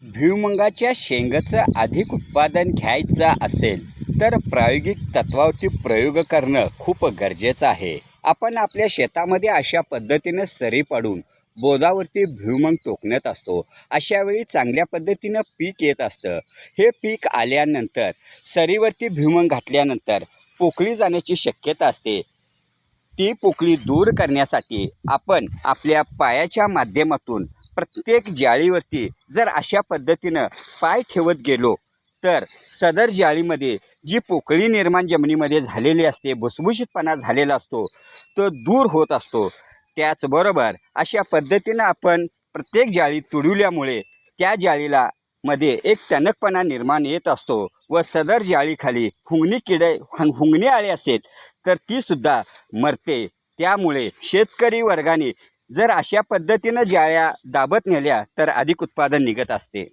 भुईमुगाच्या शेंगाचं अधिक उत्पादन घ्यायचं असेल तर प्रायोगिक तत्वावरती प्रयोग करणं खूप गरजेचं आहे. आपण आपल्या शेतामध्ये अशा पद्धतीनं सरी पाडून बोधावरती भुईमुग टोकण्यात असतो. अशावेळी चांगल्या पद्धतीनं पीक येत असतं. हे पीक आल्यानंतर सरीवरती भुईमुग घातल्यानंतर पोकळी जाण्याची शक्यता असते. ती पोकळी दूर करण्यासाठी आपण आपल्या पायाच्या माध्यमातून प्रत्येक जाळीवरती जर अशा पद्धतीनं पाय ठेवत गेलो तर सदर जाळीमध्ये जी पोकळी निर्माण जमिनीमध्ये झालेली असते, भुसभुशीतपणा झालेला असतो, तो दूर होत असतो. त्याचबरोबर अशा पद्धतीनं आपण प्रत्येक जाळी तुडवल्यामुळे त्या जाळीला मध्ये एक टणकपणा निर्माण येत असतो व सदर जाळीखाली हुंगणी आळी असेल तर तीसुद्धा मरते. त्यामुळे शेतकरी वर्गाने जर अशा पद्धतीनं जाळ्या दाबत नेल्या तर अधिक उत्पादन निघत असते.